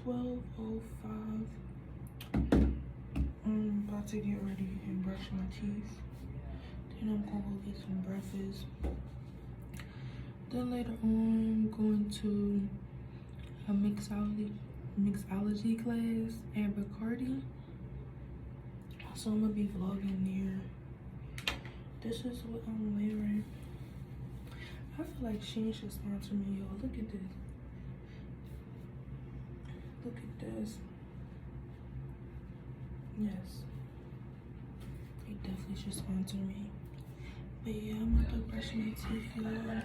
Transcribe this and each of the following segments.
12:05. I'm about to get ready and brush my teeth. Then I'm gonna go get some breakfast. Then later on, I'm going to a mixology class at Bacardi. So I'm gonna be vlogging there. This is what I'm wearing. I feel like Shein should sponsor me, y'all. Look at this. Look at this. Yes. They definitely should sponsor me. But yeah, I'm about to brush my teeth, y'all.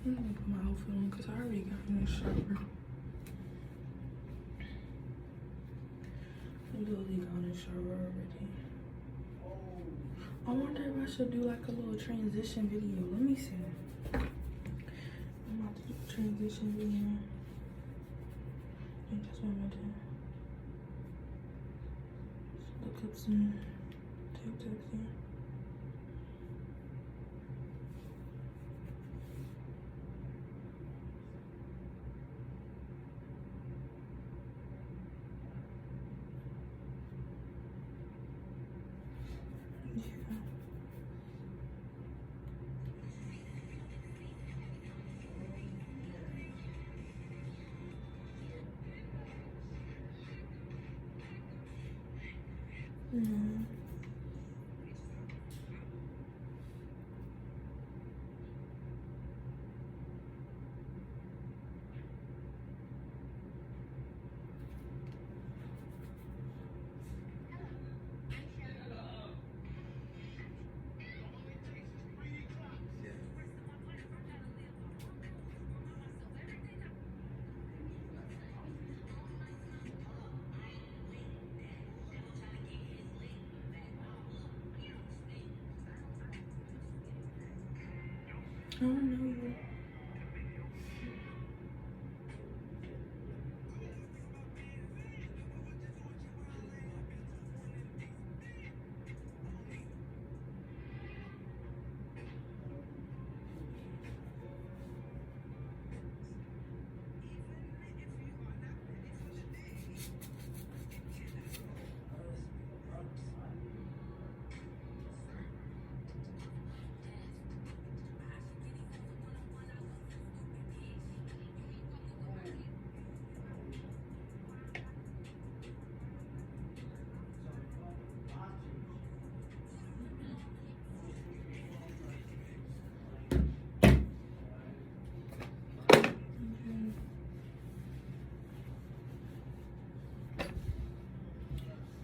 I'm gonna put my outfit on because I already got in the shower. I literally got in the shower already. I wonder if I should do like a little transition video. Let me see. I'm about to do a transition video. I think that's what I'm gonna do. Look up some TikToks here. No. I don't know.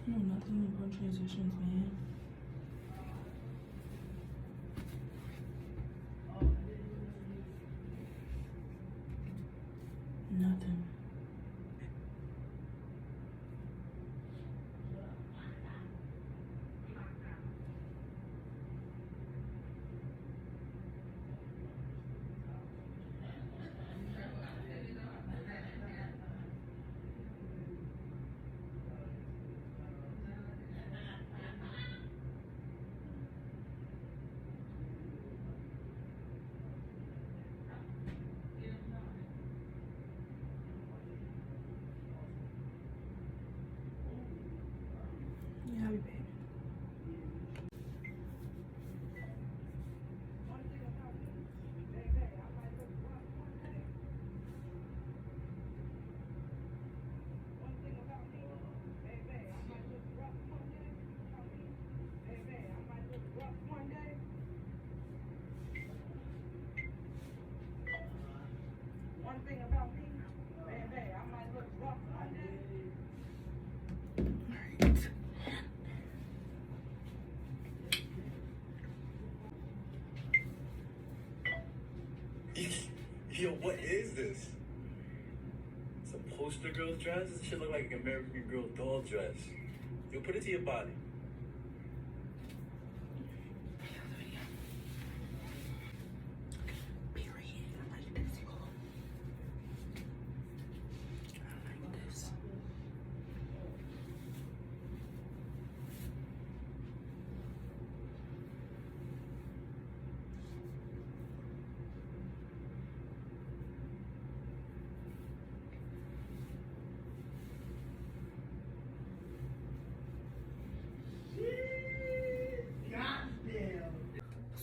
I know nothing about transitions, man. Nothing. Yo, what is this? It's a poster girl dress? This shit look like an American Girl doll dress. Yo, put it to your body.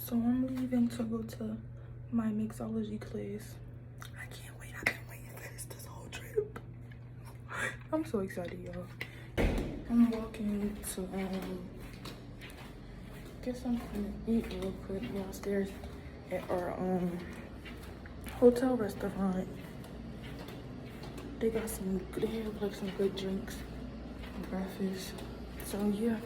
So I'm leaving to go to my mixology class. I can't wait. I've been waiting for this whole trip. I'm so excited, y'all. I'm walking to get something to eat real quick downstairs at our hotel restaurant. They got some good, they have like some good drinks and breakfast. So yeah.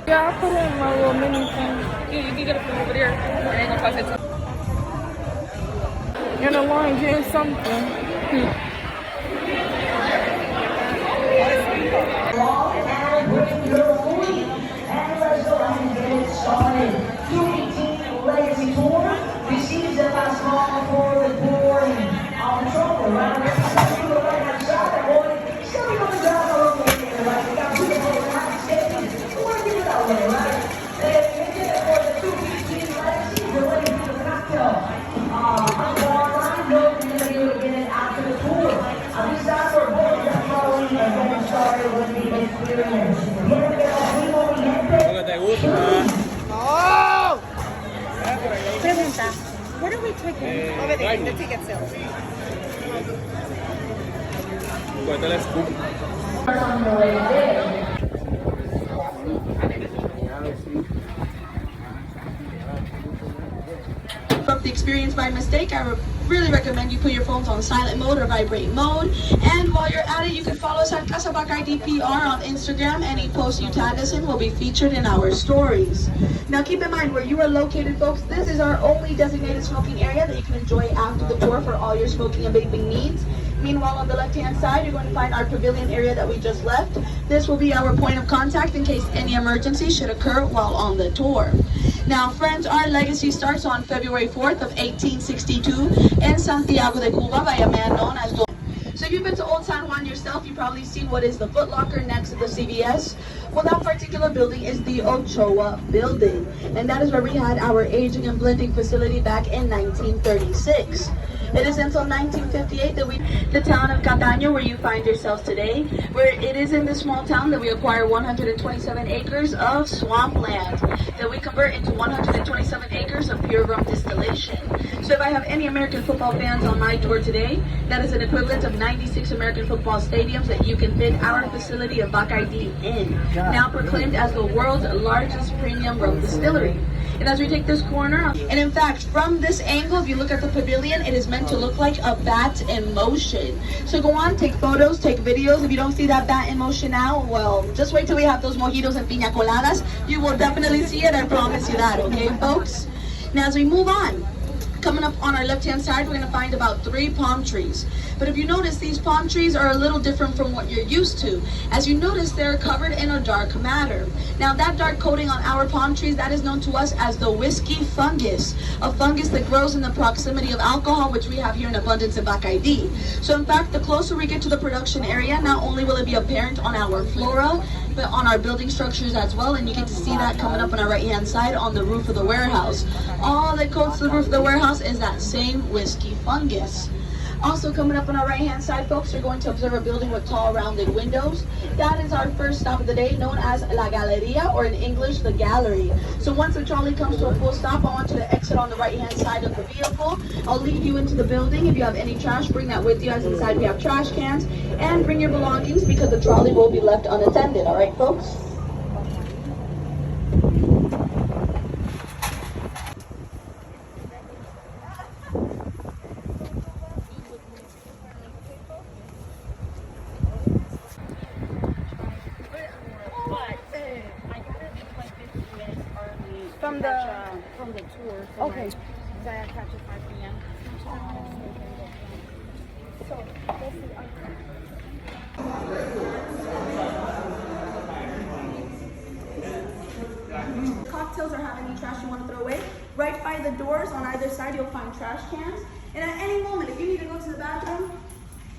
Yeah, I put it in my little mini thing. Yeah, you can get it from over there, and then you pass it to. In the line getting something. Legacy Tour receives the last call for the boarding on the trouble. Around the right-hand side, boy, still be on the ground a little bit there, right? We got people around the stage. We want to give it that way, right? They did it for the 215 Legacy. We're waiting for the cocktail. On the line, no, we're going to be able to get it after the tour. These guys are both definitely and getting started with the experience. We're going to get a primo gente. Pregunta, what are we taking? Over there, the ticket sales. ¿Cuánto la scoop? From the experience by mistake, I really recommend you put your phones on silent mode or vibrate mode. And while you're at it, you can follow us at Casablanca IDPR on Instagram. Any post you tag us in will be featured in our stories. Now keep in mind where you are located, folks. This is our only designated smoking area that you can enjoy after the tour for all your smoking and vaping needs. Meanwhile, on the left-hand side, you're going to find our pavilion area that we just left. This will be our point of contact in case any emergency should occur while on the tour. Now, friends, our legacy starts on February 4th of 1862 in Santiago de Cuba by a man known as Don. So if you've been to Old San Juan yourself, you've probably seen what is the Foot Locker next to the CVS. Well, that particular building is the Ochoa building. And that is where we had our aging and blending facility back in 1936. It is until 1958 that the town of Cataño, where you find yourselves today, where it is in this small town that we acquire 127 acres of swampland that we convert into 127 acres of pure rum distillation. So if I have any American football fans on my tour today, that is an equivalent of 96 American football stadiums that you can fit our facility of Bacardi in, now proclaimed as the world's largest premium rum distillery. And as we take this corner, and in fact, from this angle, if you look at the pavilion, it is meant to look like a bat in motion. So go on, take photos, take videos. If you don't see that bat in motion now, well, just wait till we have those mojitos and piña coladas. You will definitely see it, I promise you that, okay, folks? Now, as we move on, coming up on our left-hand side, we're going to find about 3 palm trees. But if you notice, these palm trees are a little different from what you're used to. As you notice, they're covered in a dark matter. Now, that dark coating on our palm trees, that is known to us as the whiskey fungus, a fungus that grows in the proximity of alcohol, which we have here in abundance in Bacardi. So, in fact, the closer we get to the production area, not only will it be apparent on our flora but on our building structures as well, and you get to see that coming up on our right hand side on the roof of the warehouse. All that coats the roof of the warehouse is that same whiskey fungus. Also coming up on our right hand side, folks, you're going to observe a building with tall rounded windows. That is our first stop of the day, known as La Galeria, or in English, the gallery. So once the trolley comes to a full stop, I want you to exit on the right hand side of the vehicle. I'll lead you into the building. If you have any trash, bring that with you, as inside we have trash cans. And bring your belongings because the trolley will be left unattended, all right, folks? From the tour. Okay. So I catch at 5 p.m. So this is Cocktails or have any trash you want to throw away. Right by the doors on either side, you'll find trash cans. And at any moment, if you need to go to the bathroom,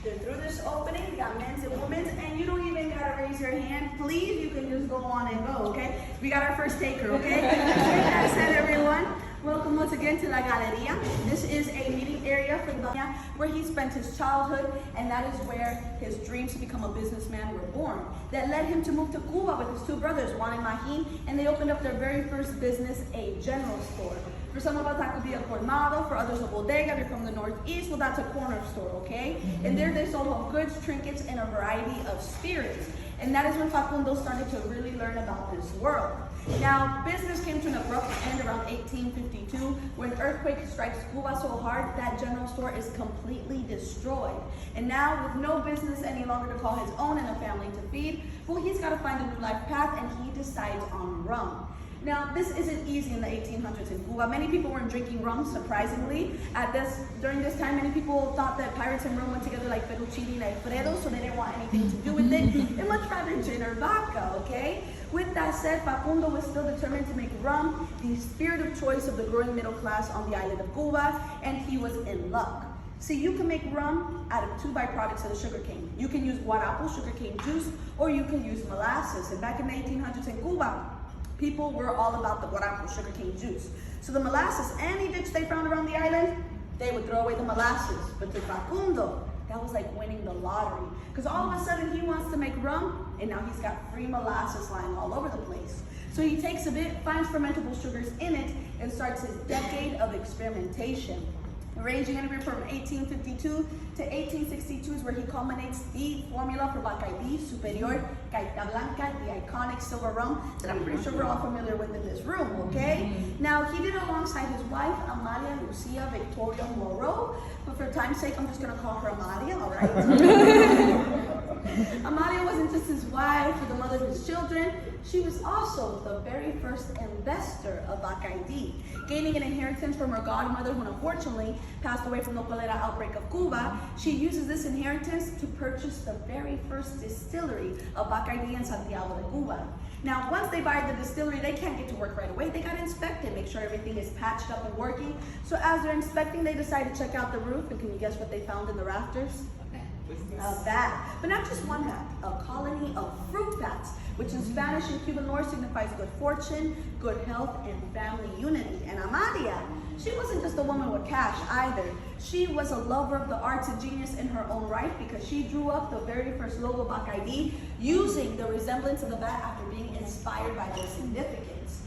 they're through this opening. You got men's and women's, and you don't even gotta raise your hand. Please, you can just go on and go, okay? We got our first taker, okay? With that said, everyone, welcome once again to La Galeria. This is a meeting area for the where he spent his childhood, and that is where his dreams to become a businessman were born. That led him to move to Cuba with his two brothers, Juan and Mahin, and they opened up their very first business, a general store. For some of us, that could be a colmado. For others, a bodega. If you're from the Northeast, well, that's a corner store, okay? And there they sold home goods, trinkets, and a variety of spirits. And that is when Facundo started to really learn about this world. Now, business came to an abrupt end around 1852 when an earthquake strikes Cuba so hard that general store is completely destroyed. And now, with no business any longer to call his own and a family to feed, well, he's got to find a new life path, and he decides on rum. Now, this isn't easy in the 1800s in Cuba. Many people weren't drinking rum, surprisingly. During this time, many people thought that pirates and rum went together like fettuccine and Alfredo, so they didn't want anything to do with it. They much rather gin or vodka, okay? With that said, Facundo was still determined to make rum the spirit of choice of the growing middle class on the island of Cuba, and he was in luck. See, you can make rum out of two byproducts of the sugarcane. You can use guarapo, sugarcane juice, or you can use molasses. And back in the 1800s in Cuba, people were all about the guarapo, sugarcane juice. So the molasses, any ditch they found around the island, they would throw away the molasses. But to Facundo, that was like winning the lottery. Because all of a sudden he wants to make rum, and now he's got free molasses lying all over the place. So he takes a bit, finds fermentable sugars in it, and starts his decade of experimentation. Ranging anywhere from 1852 to 1862 is where he culminates the formula for Bacardi Superior Gaita Blanca, the iconic silver rum that I'm pretty sure we're all familiar with in this room, okay? Now, he did it alongside his wife, Amalia Lucia Victoria Moreau, but for time's sake, I'm just gonna call her Amalia, all right? Amalia wasn't just his wife or the mother of his children, she was also the very first investor of Bacardi, gaining an inheritance from her godmother who unfortunately passed away from the cholera outbreak of Cuba. She uses this inheritance to purchase the very first distillery of Bacardi in Santiago de Cuba. Now, once they buy the distillery, they can't get to work right away. They got to inspect it, make sure everything is patched up and working. So as they're inspecting, they decide to check out the roof, and can you guess what they found in the rafters? A vat, but not just one vat, a colony of fruit bats, which in Spanish and Cuban lore signifies good fortune, good health, and family unity. And Amalia, she wasn't just a woman with cash either. She was a lover of the arts and genius in her own right, because she drew up the very first logo Bacardi using the resemblance of the bat after being inspired by their significance.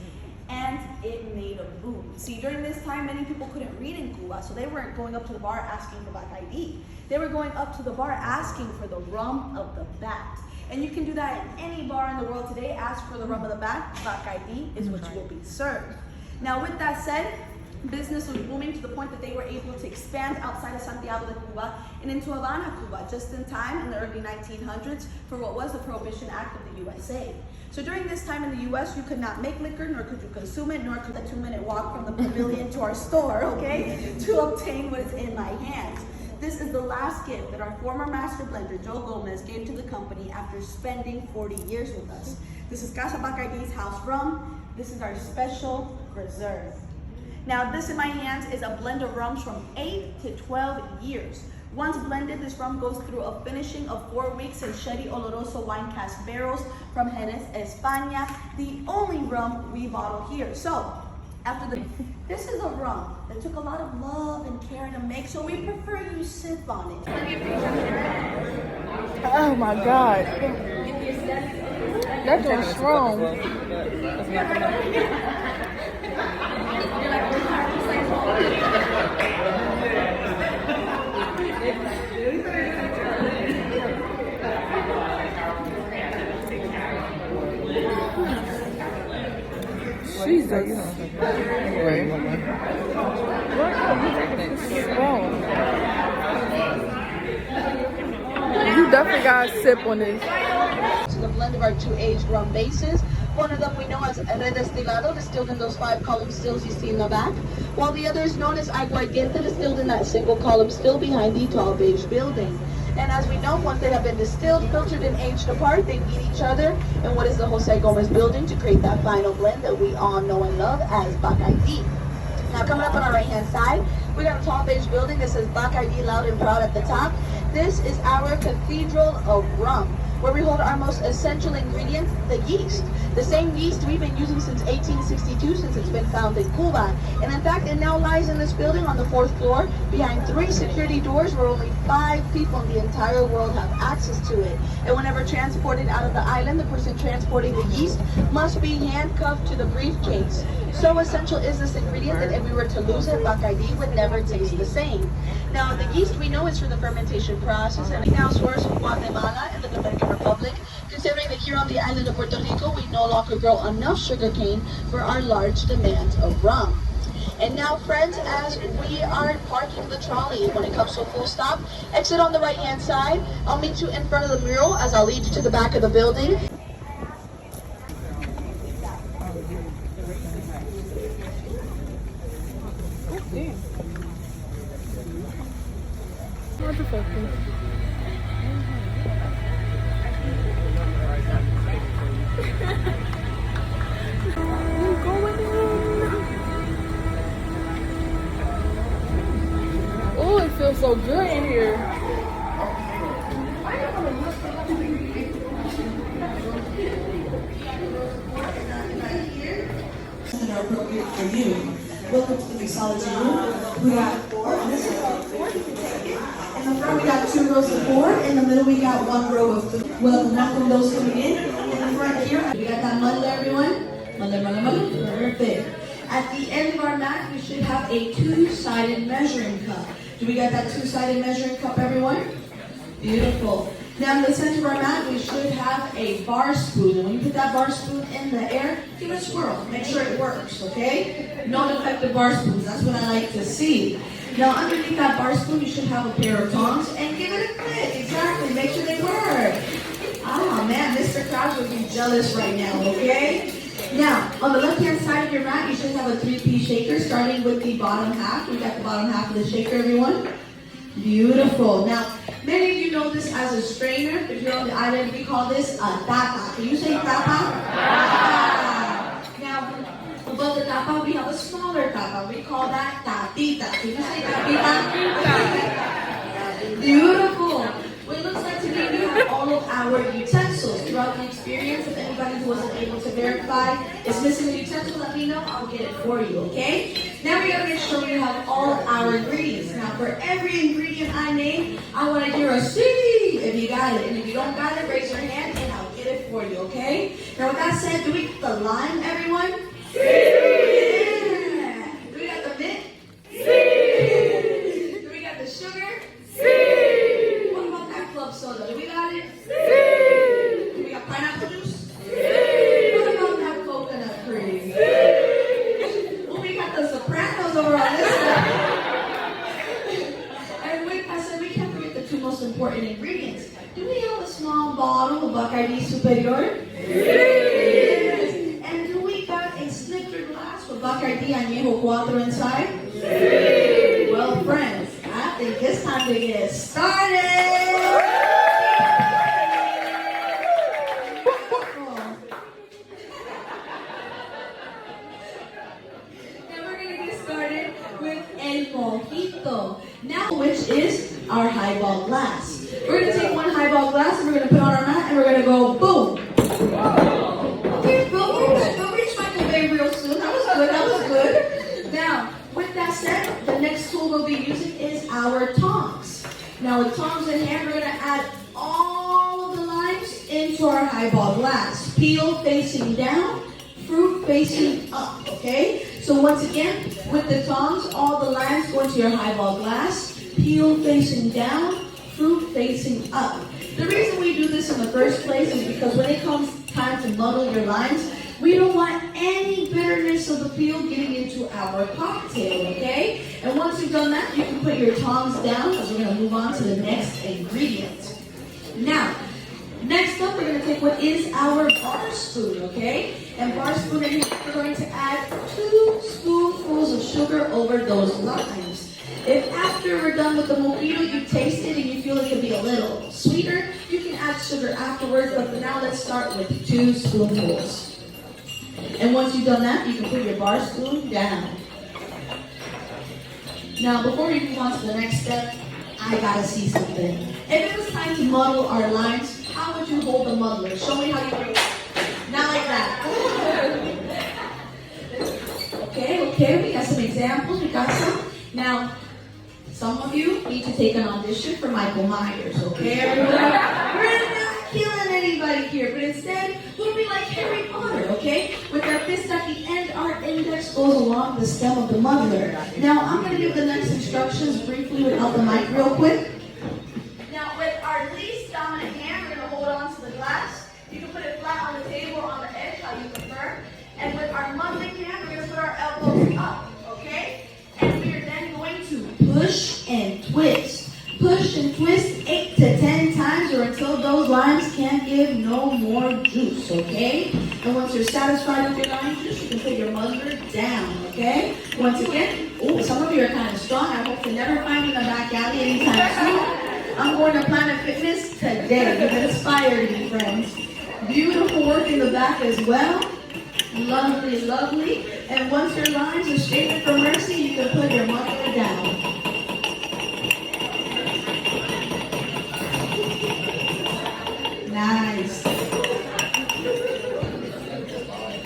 And it made a boom. See, during this time, many people couldn't read in Cuba, so they weren't going up to the bar asking for Bacardi. They were going up to the bar asking for the rum of the bat. And you can do that in any bar in the world today. Ask for the rum of the bat. Bacardi is what you will be served. Now, with that said, business was booming to the point that they were able to expand outside of Santiago de Cuba and into Havana, Cuba, just in time in the early 1900s for what was the Prohibition Act of the USA. So during this time in the US, you could not make liquor, nor could you consume it, nor could the 2-minute walk from the pavilion to our store, okay, to obtain what is in my hands. This is the last gift that our former master blender, Joe Gomez, gave to the company after spending 40 years with us. This is Casa Bacardi's house rum. This is our special reserve. Now, this in my hands is a blend of rums from 8 to 12 years. Once blended, this rum goes through a finishing of 4 weeks in Sherry Oloroso wine cask barrels from Jerez, España, the only rum we bottle here. So, this is a rum that took a lot of love and care to make, so we prefer you sip on it. Oh my God. That's just strong. Jesus. You definitely gotta sip on this. To the blend of our 2 aged rum bases. One of them we know as Redestilado, distilled in those 5 column stills you see in the back, while the other is known as Aguardiente, distilled in that single column still behind the tall beige building. And as we know, once they have been distilled, filtered, and aged apart, they meet each other in what is the Jose Gomez building to create that final blend that we all know and love as Bacardi. Now coming up on our right hand side, we got a tall beige building that says Bacardi loud and proud at the top. This is our cathedral of rum, where we hold our most essential ingredient, the yeast. The same yeast we've been using since 1862, since it's been found in Cuba. And in fact, it now lies in this building on the 4th floor, behind 3 security doors where only 5 people in the entire world have access to it. And whenever transported out of the island, the person transporting the yeast must be handcuffed to the briefcase. So essential is this ingredient that if we were to lose it, Bacardi would never taste the same. Now, the yeast we know is for the fermentation process, and we now source from Guatemala and the Dominican Republic, considering that here on the island of Puerto Rico, we no longer grow enough sugarcane for our large demands of rum. And now, friends, as we are parking the trolley, when it comes to a full stop, exit on the right-hand side. I'll meet you in front of the mural as I'll lead you to the back of the building. What the fuck? We're going in. Oh, it feels so good in here. That are appropriate for you. Welcome to the mixology room. We got 4, and this is row 4. You can take it. In the front, we got 2 rows of 4. In the middle, we got 1 row of 3. Welcome those coming in. In the front here, we got that muddler, everyone. Muddler. Perfect. At the end of our mat, we should have a 2-sided measuring cup. Do we got that 2-sided measuring cup, everyone? Beautiful. Now in the center of our mat, we should have a bar spoon. And when you put that bar spoon in the air, give it a swirl. Make sure it works, okay? No defective bar spoons. That's what I like to see. Now underneath that bar spoon, you should have a pair of tongs and give it a click. Exactly. Make sure they work. Ah, man, Mr. Krause would be jealous right now, okay? Now, on the left-hand side of your mat, you should have a 3-piece shaker, starting with the bottom half. We got the bottom half of the shaker, everyone. Beautiful. Now, many of you know this as a strainer. If you're on the island, we call this a tapa. Can you say tapa? Now, above the tapa, we have a smaller tapa. We call that tapita. Can you say tapita? Beautiful. What it looks like today, we have all of our utensils. Throughout the experience, if anybody who wasn't able to verify is missing a utensil, let me know. I'll get it for you, okay? Now we gotta make sure we have all of our ingredients. Now for every ingredient I name, I want to hear a C if you got it. And if you don't got it, raise your hand and I'll get it for you, okay? Now with that said, do we get the lime, everyone? C! Yeah. Do we got the mint? C! Do we got the sugar? C! What about that club soda? Do we got it? C! Do we got pineapple juice? C! What about that coconut cream? C! Well, we got the Sopranos over on this side. And I said we can't forget the 2 most important ingredients. Do we have a small bottle of Bacardi Superior? Yes. And do we got a snifter glass with Bacardi Añejo 4 inside? Yes. Well, friends, I think it's time to get started. Now we're gonna get started with El mojito. Now, which is our highball glass. We're going to take one highball glass and we're going to put on our mat and we're going to go boom. Okay, we'll reach Michael Bay real soon. That was good. Now, with that said, the next tool we'll be using is our tongs. Now, with tongs in hand, we're going to add all of the limes into our highball glass. Peel facing down, fruit facing up, okay? So once again, with the tongs, all the limes go into your highball glass. Peel facing down, fruit facing up. The reason we do this in the first place is because when it comes time to muddle your limes, we don't want any bitterness of the peel getting into our cocktail, okay? And once you've done that, you can put your tongs down because we're going to move on to the next ingredient. Now, next up, we're going to take what is our bar spoon, okay? And bar spoon, we're going to add 2 spoonfuls of sugar over those limes. If after we're done with the mojito, you taste it and you feel it could be a little sweeter, you can add sugar afterwards, but for now, let's start with 2 spoonfuls. And once you've done that, you can put your bar spoon down. Now, before we move on to the next step, I gotta see something. If it was time to muddle our limes, how would you hold the muddler? Show me how you do it. Not like that. Okay, we got some examples, we got some. Now, some of you need to take an audition for Michael Myers, okay, everyone? We're not killing anybody here, but instead, we'll be like Harry Potter, okay? With our fist at the end, our index goes along the stem of the muddler. Now, I'm going to give the next instructions briefly without the mic real quick. Now, with our least dominant hand, we're going to hold on to the glass. You can put it flat on the table or on the edge, how you prefer. And with our muddling hand, we're going to put our elbows up, okay? And we are then going to push and twist. Push and twist 8 to 10 times or until those limes can't give no more juice, okay? And once you're satisfied with your lime juice, you can put your muddler down, okay? Once again, some of you are kind of strong. I hope to never find you in the back alley anytime soon. I'm going to Planet Fitness today. You've inspired me, friends. Beautiful work in the back as well. Lovely, lovely. And once your limes are straightened for mercy, you can put your muddler down. Nice.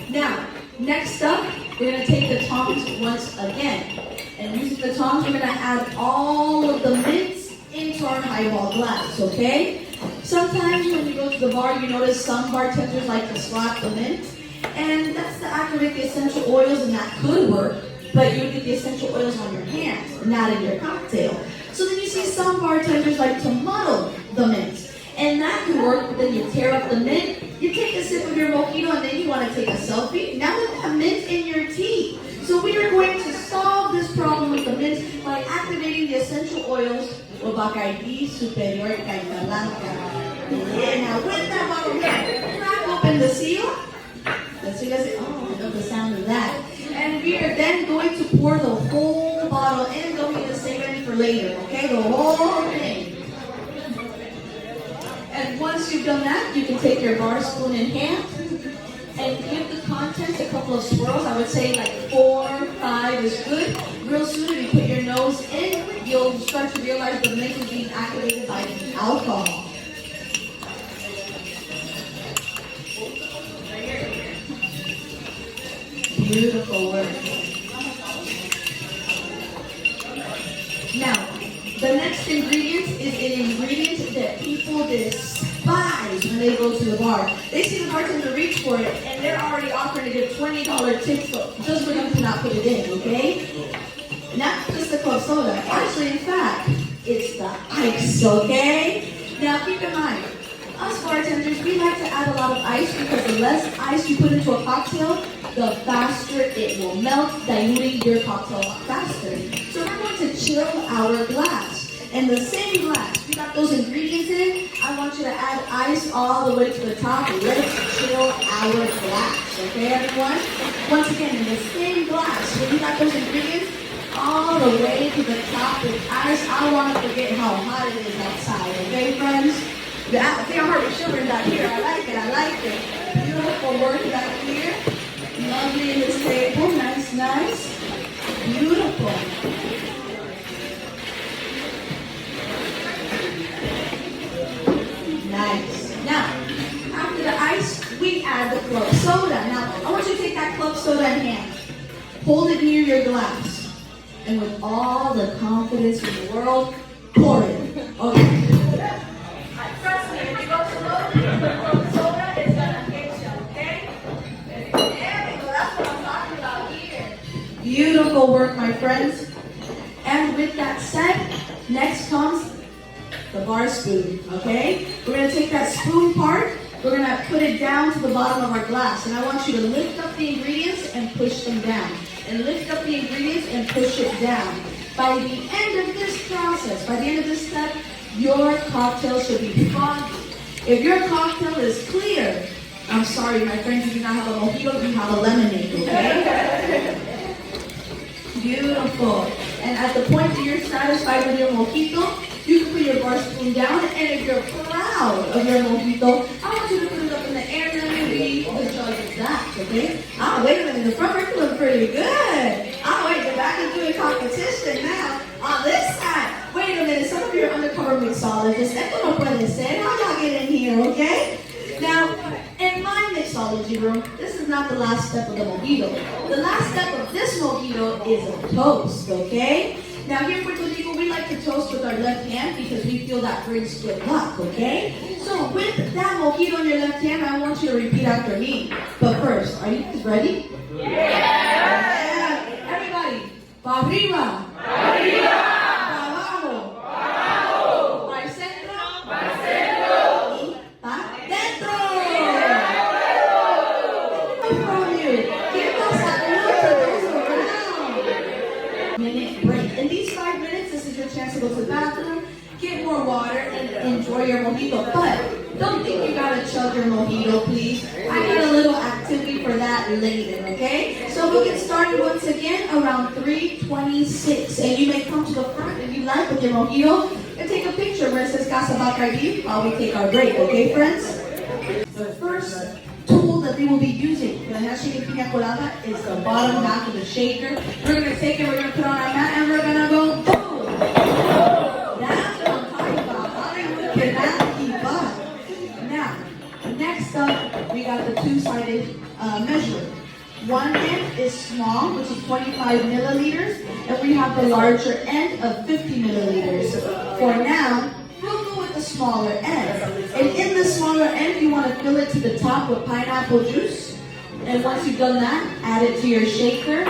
Now, next up, we're going to take the tongs once again. And using the tongs, we're going to add all of the mints into our highball glass, okay? Sometimes when you go to the bar, you notice some bartenders like to slap the mint. And that's to activate the essential oils, and that could work. But you would get the essential oils on your hands, not in your cocktail. So then you see some bartenders like to muddle the mint. And that can work, but then you tear up the mint, you take a sip of your mojito, and then you want to take a selfie. Now you have mint in your tea. So we are going to solve this problem with the mint by activating the essential oils of Bacardi Superior Caña Blanca. Yeah, now with that bottle here, crack open the seal. Let's see, oh, I love the sound of that. And we are then going to pour the whole bottle in. Don't need to save any for later, okay? The whole thing. And once you've done that, you can take your bar spoon in hand and give the contents a couple of swirls. I would say like 4, 5 is good. Real soon, if you put your nose in, you'll start to realize the mint is being activated by the alcohol. Beautiful work. Now, the next ingredient is an ingredient that people despise when they go to the bar. They see the bartender reach for it, and they're already offering to give $20 tips just for them to not put it in, okay? Not just the club soda. Actually, in fact, it's the ice, okay? Now, keep in mind, us bartenders, we like to add a lot of ice because the less ice you put into a cocktail, the faster it will melt, diluting your cocktail faster. So we're going to chill our glass. And the same glass, we got those ingredients in, I want you to add ice all the way to the top. Let's chill our glass, okay everyone? Once again, in the same glass, when you got those ingredients, all the way to the top with ice. I don't want to forget how hot it is outside, okay friends? See, I'm already shivering back here. I like it. Beautiful work back here. Lovely in this table. Nice. Beautiful. hold it near your glass. And with all the confidence in the world, pour it. Okay? Trust me, if you go slow, soda is gonna hit you, okay? There we go, that's what I'm talking about here. Beautiful work, my friends. And with that said, next comes the bar spoon, okay? We're gonna take that spoon part, we're gonna put it down to the bottom of our glass. And I want you to lift up the ingredients and push them down. And lift up the ingredients and push it down. By the end of this process, by the end of this step, your cocktail should be foggy. If your cocktail is clear, I'm sorry, my friends, you do not have a mojito, you have a lemonade, okay? Beautiful. And at the point that you're satisfied with your mojito, you can put your bar spoon down, and if you're proud of your mojito, I want you to put it up in the air and then maybe the judge of that, okay? Ah, wait a minute, the front record looks pretty good. Ah, wait, the back is doing competition now. On this side, wait a minute, some of you are undercover mixologists. Esto no puede ser. How y'all get in here, okay? Now, in my mixology room, this is not the last step of the mojito. The last step of this mojito is a toast, okay? Now here in Puerto Rico, we like to toast with our left hand because we feel that brings good luck, okay? So with that mojito in your left hand, I want you to repeat after me. But first, are you guys ready? Yeah! Everybody, pa arriba! Pa arriba! Pa abajo! Pa abajo! Pa el centro! Pa el centro! Y pa dentro! From you. Give us a look to those around. Minute break. In these 5 minutes, this is your chance to go to the bathroom, get more water, and enjoy your mojito. But don't think you gotta chug your mojito, please. I got a little activity for that later, okay? So we'll get started once again around 3:26. And you may come to the front if you like with your mojito and take a picture where it says Casa Bacardi while we take our break, okay, friends? The first tool that we will be using for the handshake pina colada is the bottom half of the shaker. We're going to take it, we're going to put on our mat, and we're going to go boom. That's what I'm talking about. Hollywood cannot keep up. Now, next up, we got the two-sided measure. One end is small, which is 25 milliliters, and we have the larger end of 50 milliliters. For now, we'll go with the smaller end. And in the smaller end, you want to fill it to the top with pineapple juice. And once you've done that, add it to your shaker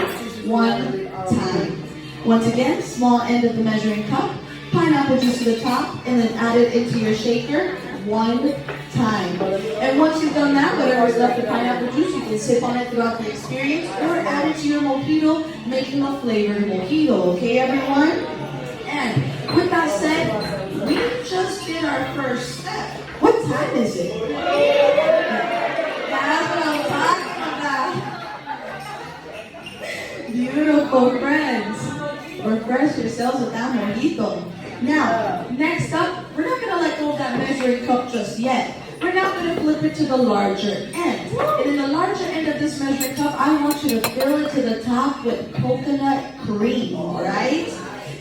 one time. Once again, small end of the measuring cup, pineapple juice to the top, and then add it into your shaker one time. And once you've done that, whatever's left of pineapple juice, you can sip on it throughout the experience or add it to your mojito, making a flavored mojito. Okay, everyone? And with that said, we just did our first step. What time is it? That's what I'm talking about. Beautiful friends. Refresh yourselves with that mojito. Now, next up, we're not going to let go of that measuring cup just yet. We're now going to flip it to the larger end. And in the larger end of this measuring cup, I want you to fill it to the top with coconut cream, all right?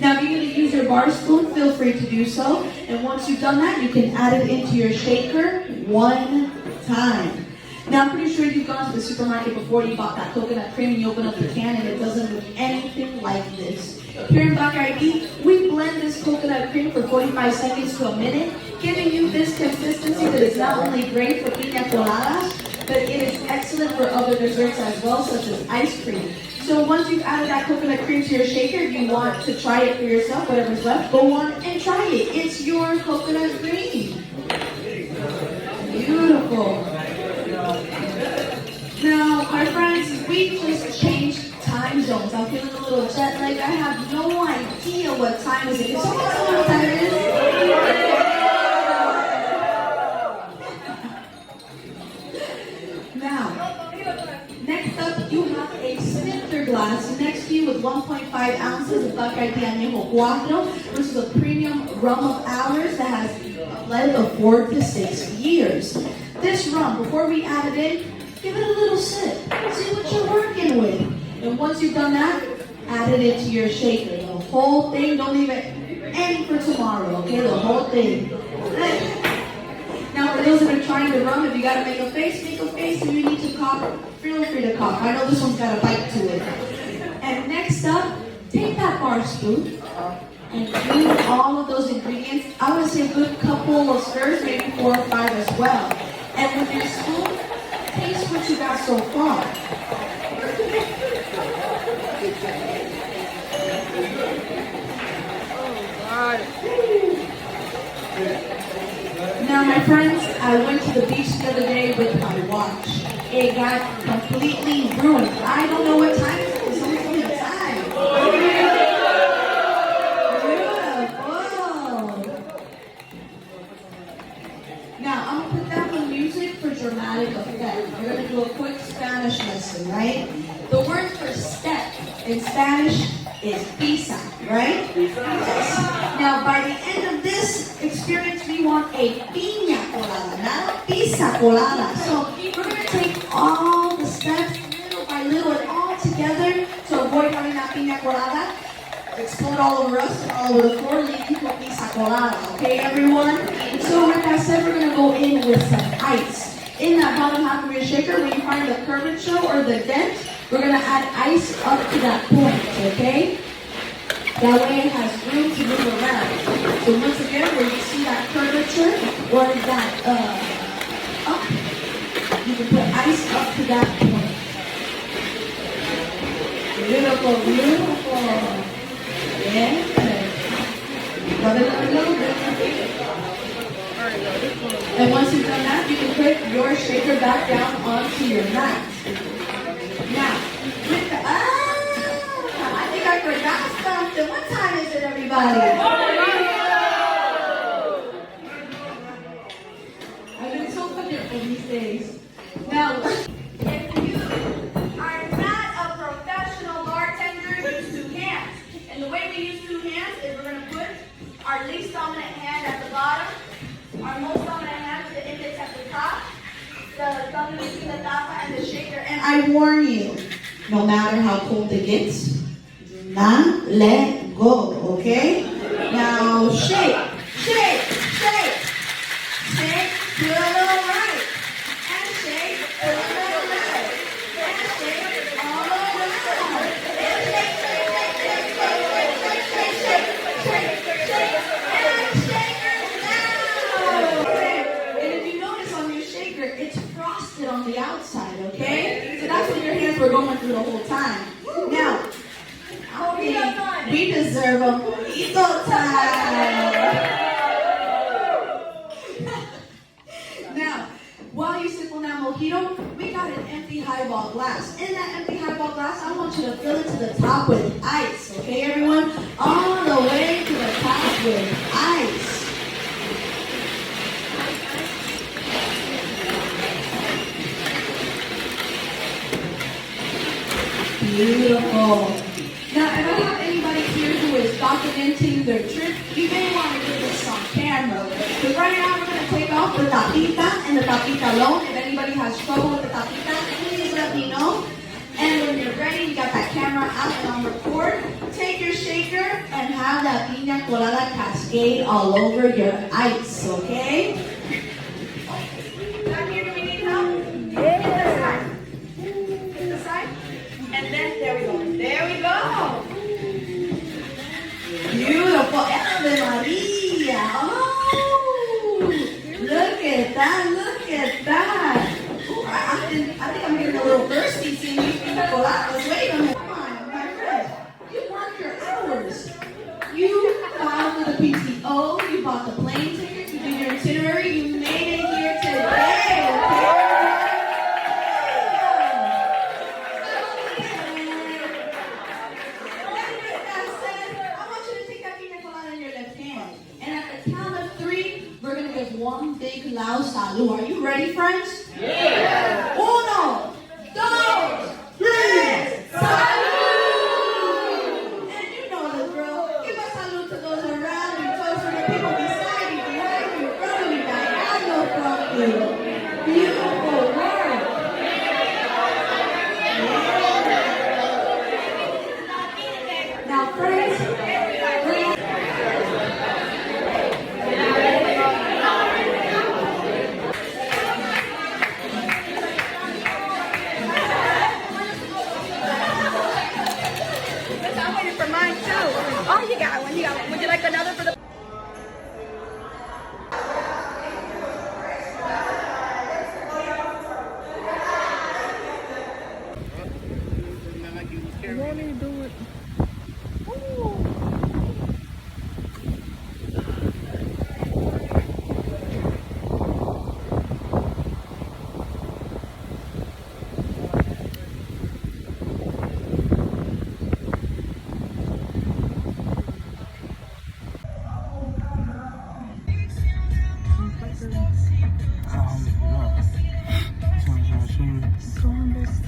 Now, if you're going to use your bar spoon, feel free to do so. And once you've done that, you can add it into your shaker one time. Now, I'm pretty sure you've gone to the supermarket before, you bought that coconut cream, and you open up the can, and it doesn't look anything like this. Here in Bacardi, we blend this coconut cream for 45 seconds to a minute, giving you this consistency that is not only great for pina coladas, but it is excellent for other desserts as well, such as ice cream. So once you've added that coconut cream to your shaker, if you want to try it for yourself, whatever's left, go on and try it. It's your coconut cream. Beautiful. Now, my friends, we just changed time zones. I'm feeling a little jet lagged. I have no idea what time is it. Can someone tell me what time it is? Now, next up, you have a snifter glass next to you with 1.5 ounces of Bacardi Añejo Cuatro, which is a premium rum of ours that has a blend of 4 to 6 years. This rum, before we add it in, give it a little sip. See what you're working with. And once you've done that, add it into your shaker. The whole thing, don't leave it any for tomorrow, okay? The whole thing. Now, for those that are trying the rum, if you gotta make a face, make a face. If you need to cough, feel free to cough. I know this one's got a bite to it. Next up, take that bar spoon and do all of those ingredients. I would say a good couple of stirs, maybe 4 or 5 as well. And with your spoon, taste what you got so far. Now, my friends, I went to the beach the other day with my watch. It got completely ruined. I don't know what time it is. It's only the time. Beautiful. Now, I'm going to put down the music for dramatic effect. We're going to do a quick Spanish lesson, right? The word for step in Spanish is pisa, right? Yes. Now, by the end of this experience, we want a piña colada, not a pizza colada. So we're going to take all the steps little by little and all together to avoid having that piña colada explode all over us and all over the floor, leading to a pizza colada. Okay, everyone? So like I said, we're going to go in with some ice. In that bottom half of your shaker, when you find the curvature or the dent, we're going to add ice up to that point, okay? That way it has room to move around. So once again, where you see that curvature or that up, you can put ice up to that point. Beautiful, beautiful. Yeah. Rub it up a little bit. And once you've done that, you can put your shaker back down onto your mat. Now, with the, I think I forgot something. What time is it, everybody? I've been so forgetful these days. Now, if you are not a professional bartender, use 2 hands. And the way we use 2 hands is we're going to put our least dominant hand at the bottom, our most dominant hand with the index at the top, the thumb between the tapa and the shaker. And I warn you, no matter how cold it gets, do not let go, okay? Now shake, shake, shake, shake to the right, and shake to the left, and shake all around, and shake, shake, shake, shake, shake, shake, shake, shake, shake, shake, and shaker down. And if you notice on your shaker, it's frosted on the outside, okay? So that's what your hands were going through the whole time. Now, we deserve a mojito time. Now, while you sip on that mojito, we got an empty highball glass. In that empty highball glass, I want you to fill it to the top with ice. Okay, everyone? All the way to the top with ice. Beautiful. Now, if I have anybody here who is documenting their trip, you may want to get this on camera. But right now, we're going to take off the tapita and the tapita alone. If anybody has trouble with the tapita, please let me know. And when you're ready, you got that camera out and on record. Take your shaker and have that piña colada cascade all over your ice, okay? Down here, do we need help? Hit the side. Hit the side. And then, there we go. There we go. Beautiful. Ave Maria. Oh, look at that. Look at that. Ooh, I think I'm getting a little thirsty seeing these pina coladas. Wait a minute. Come on, my friend. You work your hours. You filed for the PTO. You bought the plane ticket. You did your itinerary. You made it here today. Okay? One big loud salud. Are you ready, friends? Yeah. 1, 2, 3, salud! And you know the drill. Give a salute to those around you, close to the people beside you, behind you, in front of you, diagonal from you. Beautiful work. Now, friends, Oh, you got one. You got one. Would you like another for the? Won't he do it?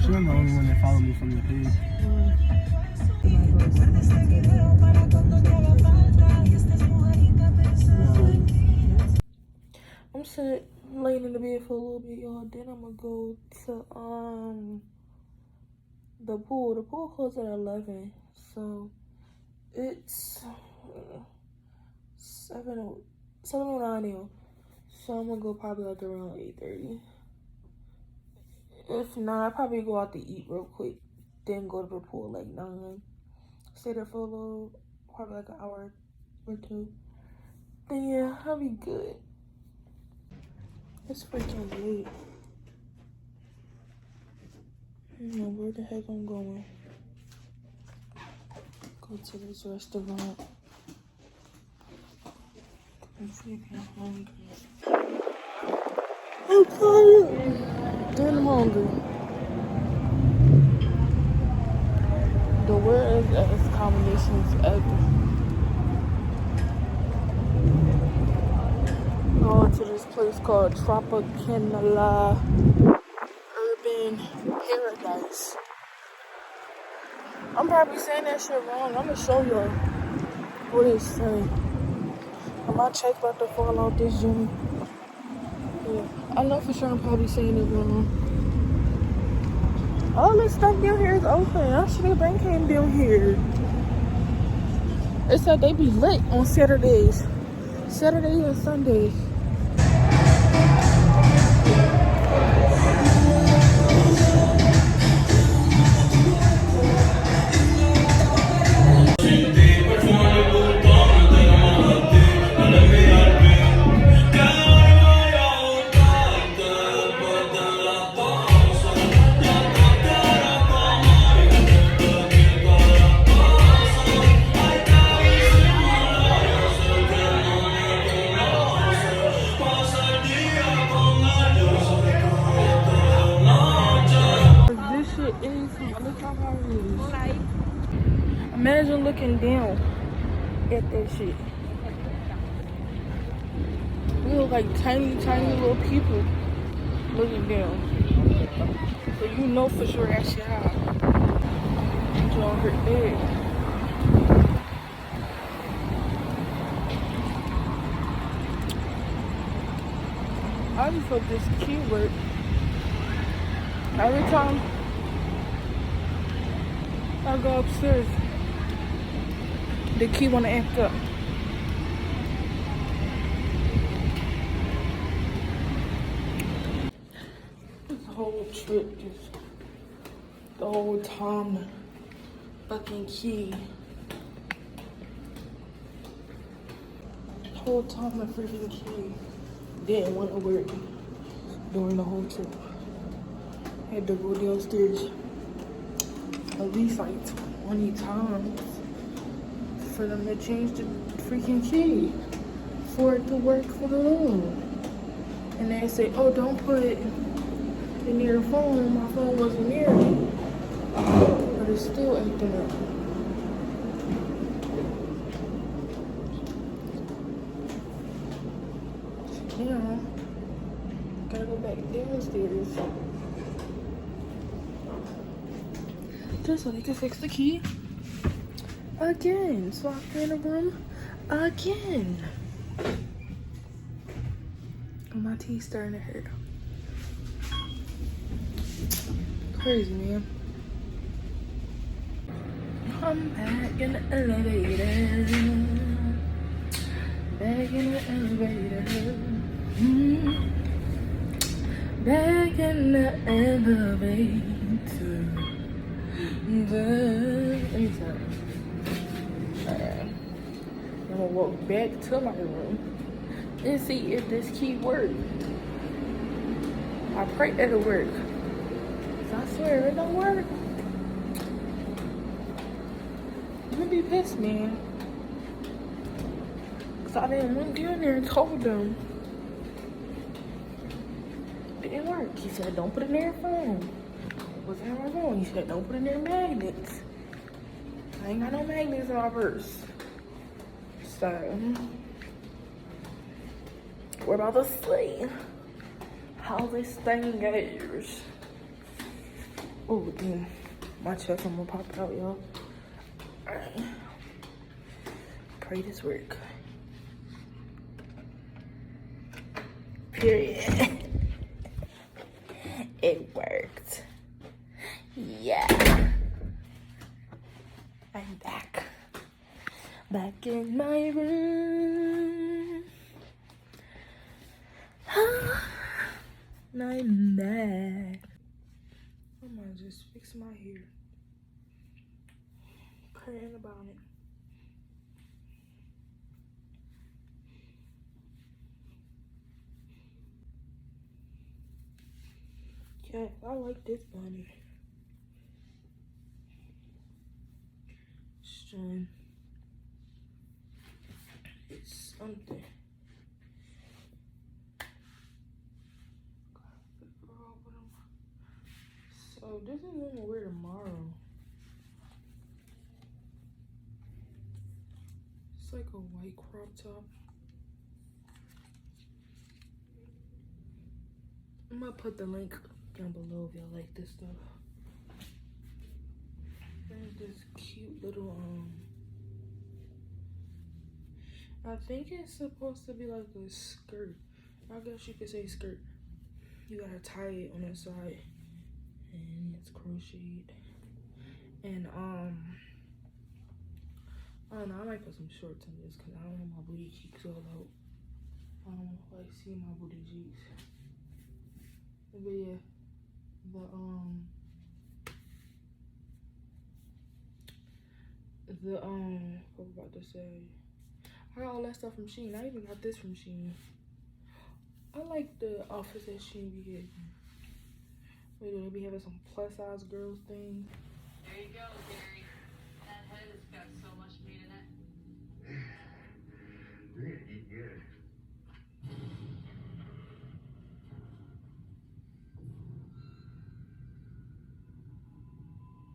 She's the only one that followed me from the page. I'm sitting laying in the bed for a little bit, y'all. Then I'm gonna go to the pool. The pool closes at 11, so it's 7:09 now. So I'm gonna go probably like around 8:30. If not, I'll probably go out to eat real quick, then go to the pool like 9. Stay there for a little, probably like an hour or two. Then yeah, I'll be good. It's freaking late. I don't know where the heck I'm going. Go to this restaurant. I'm freaking hungry. I'm tired. And I'm hungry. The weirdest ass combinations ever. Going to this place called Tropicana Urban Paradise. I'm probably saying that shit wrong. I'm gonna show y'all what it's saying. My check about to fall out this June. Yeah, I know for sure I'm probably saying it wrong. All this stuff down here is open. I should have been came down here. It said they be lit on Saturdays and Sundays. Imagine looking down at that shit. We look like tiny little people looking down. So you know for sure that shit high. It's on her bed. I just hope this keyword every time I go upstairs, the key wanna act up. This whole trip, just the whole time, the fucking key. The whole time the freaking key didn't want to work during the whole trip. Had to go downstairs at least like 20 times for them to change the freaking key for it to work for the room. And they say, oh, don't put it near your phone. My phone wasn't near me. But it's still acting up. Yeah. Gotta go back downstairs. Just so they can fix the key again. So I can in the room again. And my teeth starting to hurt. Crazy, man. I'm back in the elevator. Back in the elevator. Back in the elevator. Let me start. Alright. walk back to my room and see if this key works. I pray it'll work. 'Cause I swear it don't work. I'm gonna be pissed, man. 'Cause I didn't want to get in there and told them. It didn't work. He said, don't put in their phone. What's in my phone? He said, don't put in their magnets. I ain't got no magnets in my purse. So, we're about to see how this thing goes. Oh, damn. My chest almost popped out, y'all. Alright. Pray this work. Period. It worked. Yeah. I'm back. Back in my room. I'm back. I'm gonna just fix my hair. Praying about it. Yeah, I like this bunny. String. It's something. So this is what I'm gonna wear tomorrow. It's like a white crop top. I'm gonna put the link down below if y'all like this stuff. There's this cute little I think it's supposed to be like a skirt. I guess you could say skirt. You gotta tie it on the side. And it's crocheted. And I don't know, I might put some shorts in this because I don't want my booty cheeks all out. I don't want to like see my booty cheeks. But yeah, what was I about to say? I got all that stuff from Shein. I even got this from Shein. I like the outfits that Shein be getting. Wait, they be having some plus size girls thing. There you go, Gary. That head has got so much meat in it. You're gonna eat good.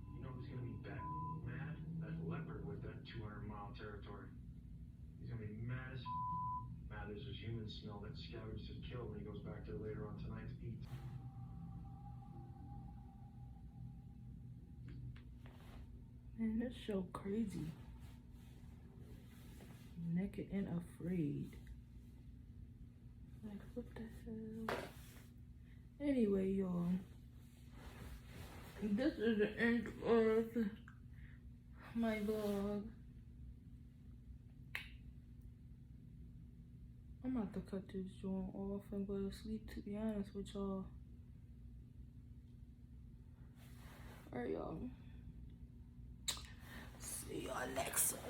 You know who's gonna be back mad? That leopard with that 200-mile territory. He's gonna be mad as mad as his human smell that scavenged his kill when he goes back there later on tonight to eat. Man, this show crazy. Naked and afraid. Like, what the hell? Anyway, y'all. This is the end of my vlog. I'm about to cut this joint off and go to sleep, to be honest with y'all. Alright, y'all. See y'all next time.